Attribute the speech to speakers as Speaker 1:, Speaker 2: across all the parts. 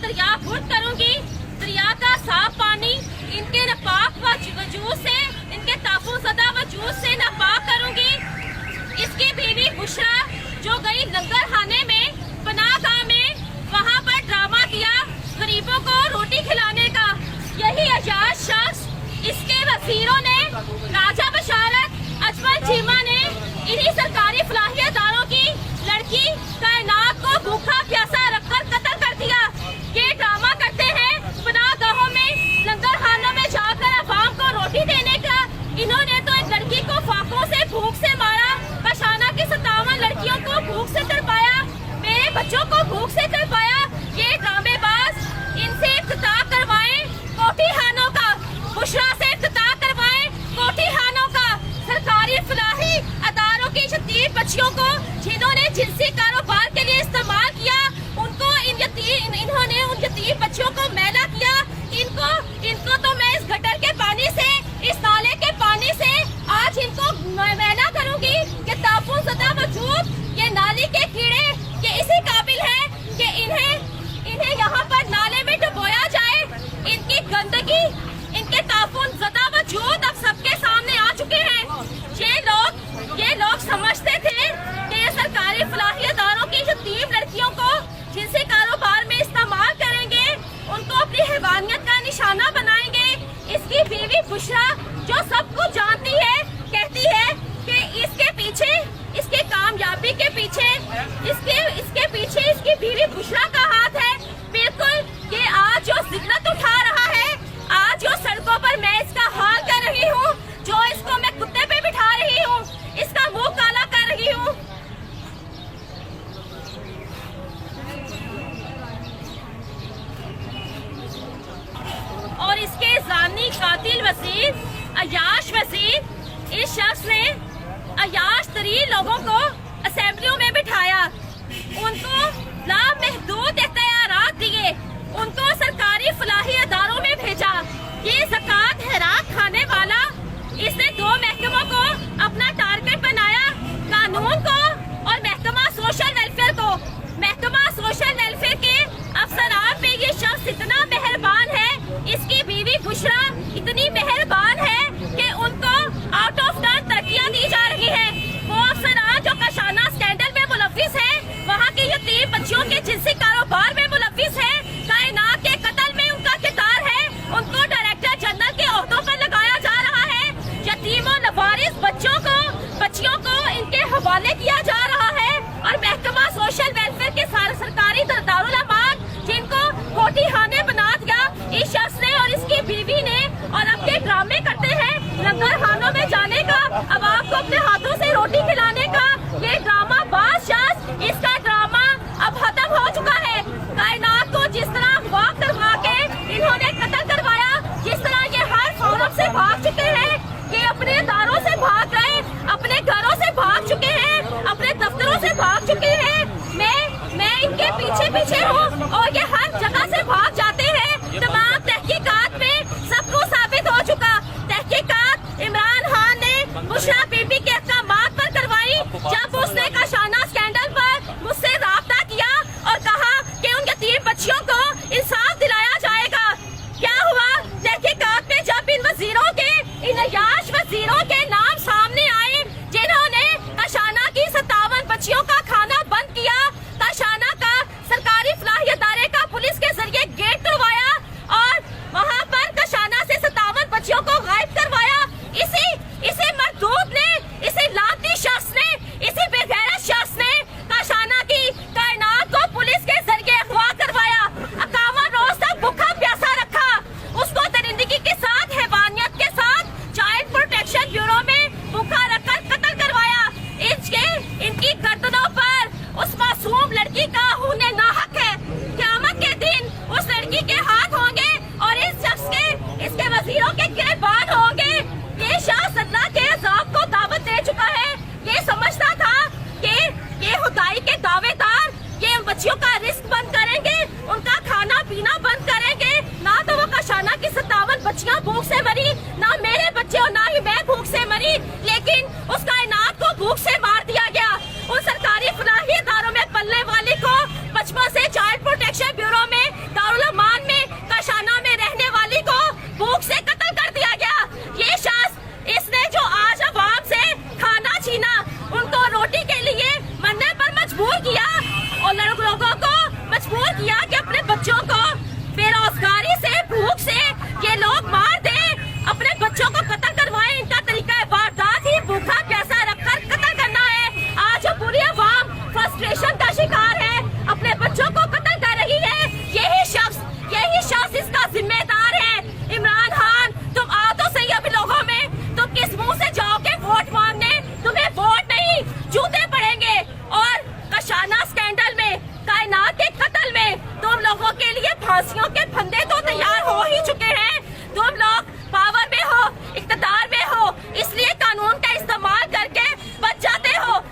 Speaker 1: دریا خود کروں گی، دریا کا صاف پانی ان کے ناپاک وجود سے، ان کے تحفظ زدہ وجود سے ناپاک کروں گی۔ اس کی بیوی بشرا جو گئی لنگر خانے میں، پناہ گاہ میں، وہاں پر ڈرامہ کیا غریبوں کو روٹی کھلانے کا، یہی اعجاز شخص اس کے وزیروں نے، راجہ بشارت، اجمل چیمہ نے انہی سرکاری فلاحی اداروں کی لڑکی کائنات کو بھوکا پیاسا رکھ کر قتل کر دیا۔ یہ ڈرامہ کرتے ہیں پناہ گاہوں میں، لنگر خانوں میں جا کر عوام کو روٹی دینے کا۔ انہوں نے تو ایک لڑکی کو فاقوں سے بھوک سے مارا، کاشانہ کی 57 لڑکیوں کو بھوک سے تڑپایا، میرے بچوں کو بھوک سے تڑپایا۔ یہ ڈرامے باز، ان سے افتتاح کروائیں کوٹھی خانوں کا، بشرا سے افتتاح کروائیں کوٹھی خانوں کا، سرکاری فلاحی اداروں کی یتیم بچیوں کو جنہوں نے جنسی کاروبار کے لیے استعمال کیا، انہوں نے ان یتیم بچیوں کو میلا کیا۔ ان کو تو میں اس گٹر کے پانی سے، اس نالے کے پانی سے آج ان کو میلا کروں گی کہ تحفظ زدہ وجود یہ نالی کے کیڑے یہ اسی قابل ہیں کہ انہیں یہاں پر نالے میں ڈبویا جائے۔ ان کی گندگی، ان کے تحفظ زدہ وجود اب سب کے سامنے آ چکے ہیں۔ یہ لوگ سمجھتے تھے کہ یہ سرکاری فلاحی اداروں کی یتیم لڑکیوں کو جنسی کاروبار میں استعمال کریں گے، ان کو اپنی حیوانیت کا نشانہ بنائیں گے۔ اس کی بیوی بشرا جو سب کو جانتی ہے، کہتی ہے کہ اس کے پیچھے، اس کی کامیابی کے پیچھے، اس کی بیوی بشرا کا ہاتھ ہے۔ بالکل یہ آج جو ذلت اٹھا رہا ہے، آج جو سڑکوں پر میں اس کا حال کر رہی ہوں، جو اس کو میں کتے پہ بٹھا رہی ہوں، اس کا منہ کالا کر رہی ہوں۔ اور اس کے زانی قاتل وزیر عیاش وزیر، اس شخص نے عیاش ترین لوگوں کو اسمبلیوں میں بٹھایا، ان کو لامحدود اختیارات دیے، ان کو سرکاری فلاحی اداروں میں بھیجا۔ یہ زکوٰۃ خیرات کھانے والا، اس نے 2 محکموں کو اپنا ٹارگٹ بنایا، قانون کو اور محکمہ سوشل ویلفیئر کو۔ محکمہ سوشل ویلفیئر کے افسران پہ یہ شخص اتنا مہربان ہے، اس کی بیوی بشرا اتنی مہربان ہے کہ ان کو آؤٹ آف ٹرن ترقیاں دی جا رہی ہیں۔ وہ افسران جو کاشانہ اسکینڈل میں ملوث ہیں، وہاں کی یتیم بچیوں کے جنسی کاروبار میں ملوث ہیں، کائنات کے قتل میں ان کا کردار ہے، ان کو ڈائریکٹر جنرل کے عہدوں پر لگایا جا رہا ہے۔ یتیم و لوارث بچیوں کو ان کے حوالے کیا جا رہا ہے، اور محکمہ سوشل ویلفیئر کے سرکاری دارالعمال جن کو کوٹھی خانے بنا دیا اس شخص نے اور اس کی بیوی نے، اور اب یہ ڈرامے کرتے ہیں لنگر خانوں میں جانے کا، عوام کو اپنے ہاتھوں سے روٹی کھلانے کا۔ یہ ڈرامہ باز شخص، اس کا ڈرامہ اب ختم ہو چکا ہے۔ کائنات کو جس طرح اغوا کروا کے انہوں نے قتل کروایا، جس طرح یہ ہر فورم سے بھاگ چکے ہیں، یہ اپنے اداروں سے بھاگ رہے، اپنے گھروں سے بھاگ چکے ہیں، اپنے دفتروں سے بھاگ چکے ہیں۔ میں ان کے پیچھے ہوں اور یہ ہر جگہ سے بھاگ جاتے ہیں۔ تمام تحقیقات میں سب کو ثابت ہو چکا، تحقیقات عمران خان نے بشرا بی بی کے احکامات پر کروائی، جب اس نے کاشانہ اسکینڈل پر مجھ سے رابطہ کیا اور کہا کہ ان یتیم بچیوں کو انصاف دلایا جائے گا۔ کیا ہوا؟ تحقیقات میں جب ان وزیروں کے، ان عیاش وزیروں کے نام سامنے آئے جنہوں نے کاشانہ کی 57 بچیوں کا کھانا بند کیا، کاشانہ کا سرکاری فلاحی ادارے کا پولیس کے ذریعے گیٹ मजबूर किया कि अपने बच्चों को बेरोजगारी से, भूख से ये लोग मार दे, अपने बच्चों को कत्ल करवाए। इनका तरीका है वारदात ही भूखा प्यासा रखकर कत्ल करना है। आज पूरी अवाम फ्रस्ट्रेशन का शिकार है, अपने बच्चों को कत्ल कर रही है। यही शख्स इसका जिम्मेदार है। इमरान खान, तुम आओ तो सही अभी लोगों में, तुम किस मुंह से जाओगे वोट मांगने? तुम्हें वोट नहीं, जूते पड़ेंगे। और कशाना स्कैंडल में, कायनात के कत्ल में तुम लोगों के लिए फांसियों के फंदे तो तैयार हो ही चुके हैं। तुम लोग पावर में हो, इख्तिदार में हो, इसलिए कानून का इस्तेमाल करके बच जाते हो।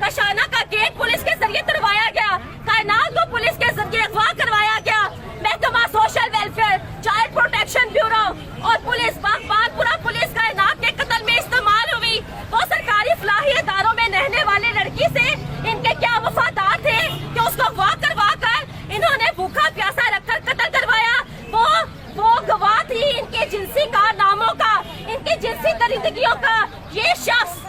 Speaker 1: कशाना का गेट पुलिस के जरिए तोड़वाया गया, कायनात को पुलिस के जरिए अगवा करवाया गया। महकमा social welfare, child protection bureau और पुलिस बागबानपुरा पुलिस कायनात के कत्ल में इस्तेमाल हुई। वो सरकारी फलाही इदारों में रहने वाली लड़की से इनके क्या वफादार थे कि उसको अगवा करवा कर इन्होंने भूखा प्यासा रखकर कत्ल करवाया। वो गवाह थी इनके जिनसी कारनामों का, इनके जिनसी दरिंदगियों का। ये शख्स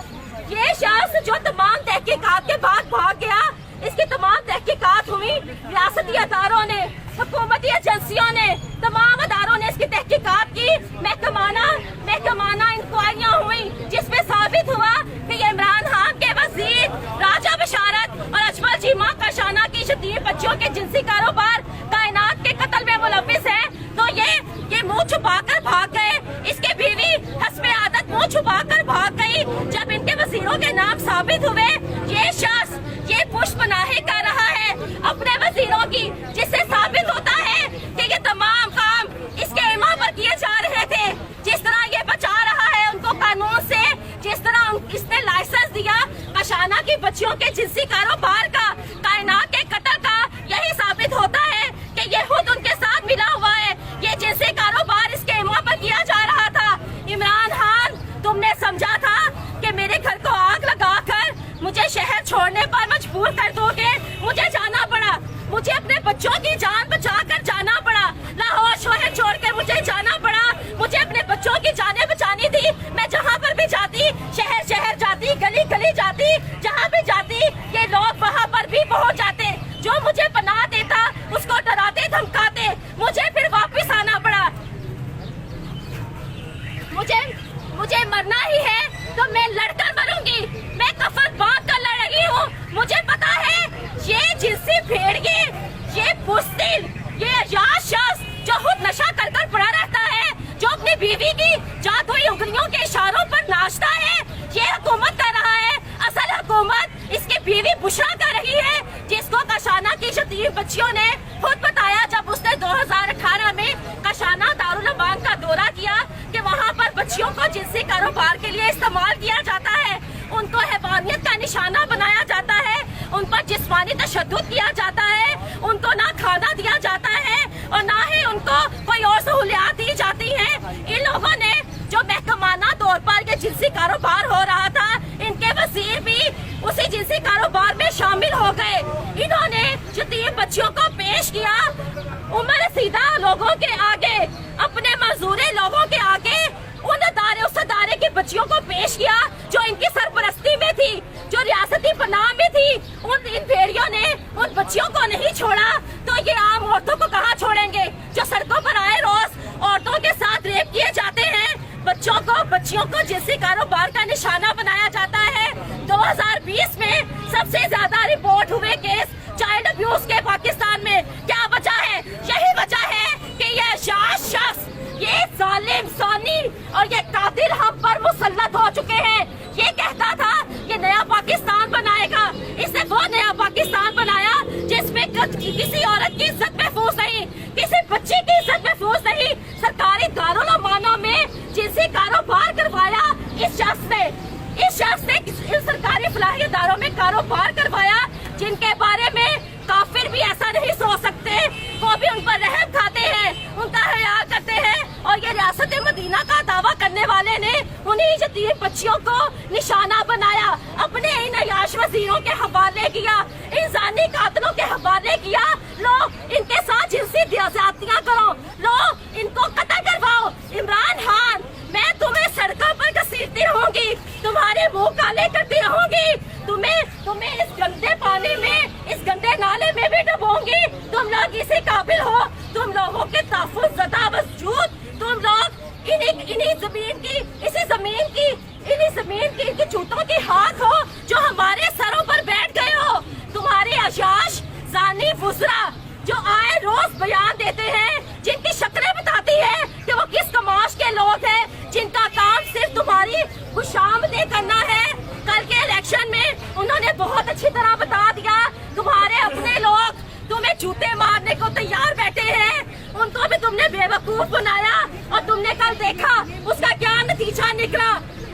Speaker 1: जो तमाम तहकीकात के बाद भाग गया, इसकी तमाम तहकीकात हुई, रियासती अदारों ने, हुकूमती एजेंसियों ने, तमाम अदारों ने इसकी तहकीकात की। महकमाना इंक्वायरियां हुई जिसमें साबित हुआ कि ये इमरान खान के वजीर राजा बशारत और अजमल चीमा कशाना की 30 बच्चियों के जिनसी कारोबार कायनात के कत्ल में मुलव्विस है। तो ये मुंह छुपाकर भाग गए। इसके बीवी हस्बे आदत मुंह छुपाकर भाग गई। जब इनके वजीरों के नाम साबित हुए, ये शख्स ये पुष्पनाही कर रहा है अपने वजीरों की, जिससे साबित होता है कि ये तमाम काम इसके इमाम पर किए जा रहे थे। जिस तरह ये बचा रहा है उनको कानून से, जिस तरह इसने लाइसेंस दिया कशाना की बच्चियों के जिनसी कारोबार का, कायनात के कत्ल का, यही साबित होता है कि ये खुद उनके साथ मिला हुआ है। ये जिनसी कारोबार इसके इमाम पर किया जा रहा था। इमरान खान, तुमने समझा था कि मेरे घर को आग लगाकर मुझे शहर छोड़ने पर मजबूर कर दोगे। मुझे जाना पड़ा, मुझे अपने बच्चों की जान बचाकर जाना पड़ा। लाहौर शहर छोड़कर मुझे जाना पड़ा। मुझे अपने बच्चों की जानें बचानी थी। मैं जहाँ पर भी जाती, शहर जाती, गली जाती, जहाँ भी जाती, ये लोग वहाँ पर भी पहुँच जाते। जो मुझे पनाह देता उसको डराते धमकाते, मुझे फिर वापस आना पड़ा। मुझे मरना ही है तो मैं लड़कर मरूंगी। मैं कफन बांध कर लड़ रही हूँ। मुझे पता है ये जिनसी भेड़िए, ये बुज़दिल, ये अयाश शख्स जो खुद नशा कर पड़ा रहता है, जो अपनी बीवी की जादुई उंगलियों के इशारों पर नाचता है, ये हुकूमत कर रहा है। असल हुकूमत इसकी बीवी बुशरा कर रही है, जिसको कशाना की 30 बच्चियों ने खुद बताया जब उसने 2018 में कशाना दारुल अमान का दौरा किया कि वहाँ पर बच्चियों को जिनसी कारोबार के लिए इस्तेमाल किया जाता है। उनको हैवानियत का निशाना बनाया जाता है, उन पर जिस्मानी तशद्दुद किया जाता है, उनको ना खाना दिया जाता है और ना ही उनको कोई और सहूलियात दी जाती हैं। इन लोगों ने जो महकमाना तौर पर ये जिनसी कारोबार हो रहा था, इनके वजीर भी उसी जिनसी कारोबार में शामिल हो गए। इन्होंने 30 बच्चियों को पेश किया उम्र सीधा लोगों के आगे, अपने मजदूरे लोगों के आगे, उस अदारे की बच्चियों को पेश किया जो इनकी सरपरस्ती में थी, जो रियासती पनाह में थी। इन भेड़ियों ने उन बच्चियों को नहीं छोड़ा तो ये आम औरतों को कहाँ छोड़ेंगे जो सड़कों पर आए रोज औरतों के साथ रेप किए जाते हैं। बच्चियों को जिनसी कारोबार का निशाना बनाया जाता है। 2020 में सबसे ज्यादा रिपोर्ट हुए केस चाइल्ड अब्यूज के पाकिस्तान में। क्या वजह है? यही वजह है कि ये शख्स, ये जालिम सोनी और ये कातिल हम पर मुसल्लत हो चुके हैं। ये कहता था ये नया पाकिस्तान बनाएगा, इसने वो नया पाकिस्तान बनाया जिसमें किसी औरत की इज्जत महफूज नहीं, किसी बच्ची की इज्जत महफूज नहीं। सरकारी दारुल अमानों में जिनसी कारोबार करवाया इस शख्स ने इन सरकारी फलाही इदारों में कारोबार करवाया जिनके बारे में काफिर भी ऐसा नहीं सोच सकते। वो भी उन पर रहम खाते हैं, उनका ख्याल करते हैं। और ये रियासत मदीना का दावा करने वाले ने उन्हीं 30 बच्चियों को निशाना बनाया, अपने इन अयाश वजीरों के हवाले किया, इन जानी कातिलों के हवाले किया। लो इनके साथ जिनसी ज्यादतियां करो, लो इनको कत्ल करवाओ। इमरान खान, मैं तुम्हें सड़कों पर घसीटती रहूंगी, तुम्हारे मुंह काले करती रहूंगी, तुम्हें इस गंदे पानी में, इस गंदे नाले में भी डुबो आगे से काबिल हो तुम लोगों के तहफ़्फ़ुज़ ज़दा वजूद, तुम लोग इन्हीं ज़मीन की, इसी ज़मीन की, इन्हीं ज़मीन की, इनके जूतों की हाथ हो जो हमारे सरों पर बैठ गए हो। तुम्हारे अशाश जानी वुज़रा जो आए रोज बयान देते हैं, जिनकी शक्लें बताती है कि वो किस कमाश के लोग हैं, जिनका काम सिर्फ तुम्हारी खुशामदीद करना है। कल के इलेक्शन में उन्होंने बहुत अच्छी तरह बता दिया, तुम्हारे अपने लोग तुम्हें जूते मारने को तैयार बैठे हैं, उनको भी तुमने बेवकूफ बनाया और तुमने कल देखा उसका क्या नतीजा निकला।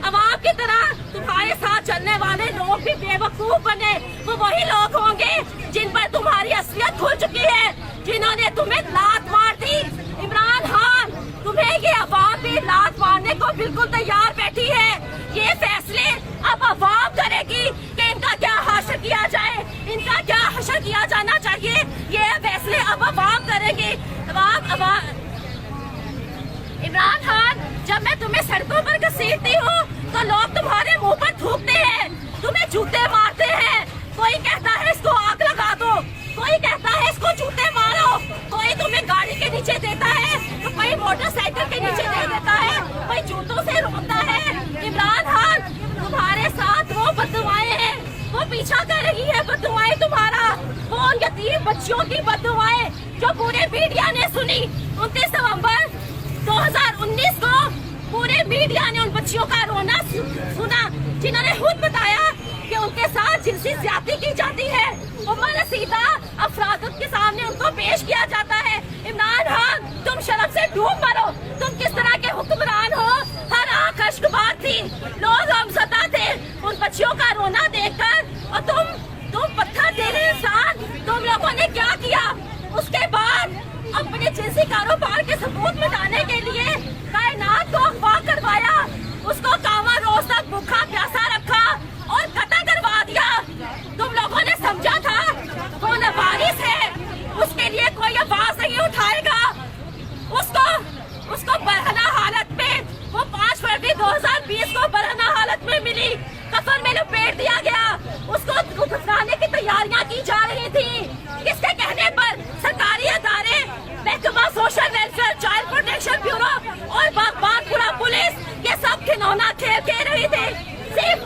Speaker 1: अवाम की तरह तुम्हारे साथ चलने वाले लोग भी बेवकूफ बने, वो वही लोग होंगे जिन पर तुम्हारी असलियत खुल चुकी है, जिन्होंने तुम्हें लात मार दी। इमरान खान, तुम्हें ये अवाम भी लात मारने को बिल्कुल तैयार बैठी है। ये फैसले अब अवाम करेगी कि इनका क्या हासिल किया जाए, इनका क्या हासिल किया जाना चाहिए, ये फैसले अब अवाम करेंगे। अवाम इमरान खान, जब मैं तुम्हें सड़कों पर घसीटती हूँ तो लोग तुम्हारे मुंह पर थूकते हैं, तुम्हें जूते मारते हैं। कोई कहता है इसको आग लगा दो, कोई कहता है इसको जूते मारो, कोई तुम्हें गाड़ी के नीचे देता है तो कोई मोटरसाइकिल के नीचे दे देता है, कोई जूतों से रोकता है। इमरान खान, तुम्हारे साथ वो बददुआएं हैं, वो पीछा कर रही है बददुआएं तुम्हारा, वो उन यतीम बच्चियों की बददुआएं जो पूरे मीडिया ने सुनी। 29 नवंबर 2019 को पूरे मीडिया ने उन बच्चियों का रोना सुना, जिन्होंने खुद बताया कि उनके साथ जिनसी ज्यादती की जाती है। उम्र रसीदा अफराद के सामने उनको पेश किया जाता है। इमरान खान, तुम शर्म से डूब मरो, तुम किस तरह के हुक्मरान हो। हर आंख अश्कबार थी, लोग गमज़दा थे उन बच्चियों का रोना देखकर, और तुम पत्थर देने इंसान, तुम लोगों ने क्या किया। उसके बाद अपने जिनसी कारोबार के सबूत मिटाने के लिए कायनात को अगवा करवाया, उसको कामा रोज तक भूखा प्यासा रखा और कत्ल करवा दिया। तुम लोगों ने समझा था वो नवारिस है, उसके लिए कोई आवाज नहीं उठाएगा। उसको बरहना हालत में, वो 5 फरवरी 2020 को बरहना हालत में मिली, कफन में लपेट दिया गया, उसको दफनाने की तैयारियां की जा रही थी। किसके कहने पर सरकारी अदारे, महकमा social welfare, child protection bureau और बागबानपुरा पुलिस ये सब खिलौना खेल खेल रही थे। सिर्फ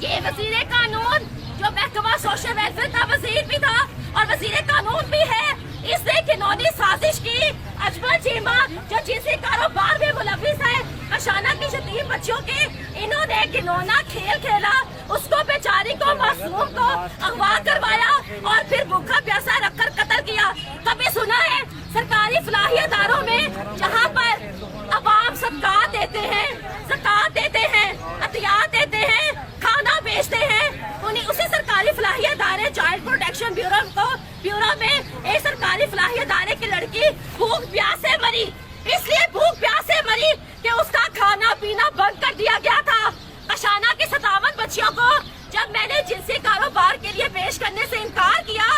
Speaker 1: ये वजीर कानून जो महकमा सोशल वेलफेयर का वजीर भी था और वजीर कानून भी है, इसने खिलौनी साजिश की। अजमल चीमा जो जिनसी कारोबार में मुलविस है, अशाना की यतीम बच्चियों के, इन्होंने खिलौना खेल खेला, उसको बेचारी को, मासूम को अगवा करवाया और फिर भूखा प्यासा रखकर कत्ल किया। कभी सुना है सरकारी फलाही अदारों में जहाँ पर अवाम ज़कात देते हैं, अतियात देते हैं, खाना बेचते हैं, उन्हीं उसी सरकारी फलाही अदारे चाइल्ड प्रोटेक्शन ब्यूरो में एक सरकारी फलाही अदारे की लड़की भूख प्यास से मरी। इसलिए भूख प्यास से मरी कि उसका खाना पीना बंद कर दिया गया था। अशाना की 57 बच्चियों को जब मैंने जिनसी कारोबार के लिए पेश करने से इनकार किया,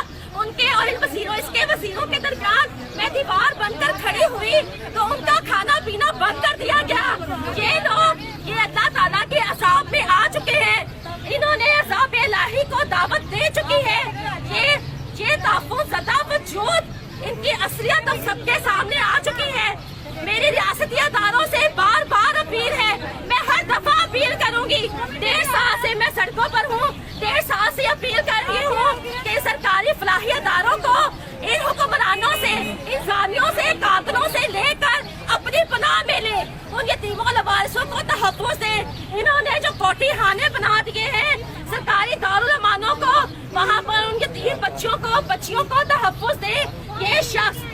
Speaker 1: उनके और इसके वजीरों के दरमियान मैं दीवार बनकर खड़ी हुई तो उनका खाना पीना बंद कर दिया गया। ये लोग ये अल्लाह ताला के अज़ाब में आ चुके हैं, इन्होंने अज़ाब इलाही को दावत दे चुकी है। ये तहफ़्फ़ुज़ ज़दा वजूद इनकी असलियत अब सबके सामने आ चुकी है। मेरी रियासती अदारों से बार बार अपील है, मैं हर दफा अपील करूंगी। 1.5 साल से मैं सड़कों पर हूँ, 1.5 साल से अपील कर रही हूँ कि सरकारी फलाही अदारों को इन हुक्मरानों से, इन जालियों से, कातलों से लेकर अपनी पनाह में ले, उन यतीमों लवारिसों को तहफ़्फ़ुज़ दे। इन्होंने जो कोठी खाने बना दिए हैं सरकारी दारुल अमानों को, वहाँ पर उन यतीम बच्चियों को तहफ़्फ़ुज़ दे। ये शख्स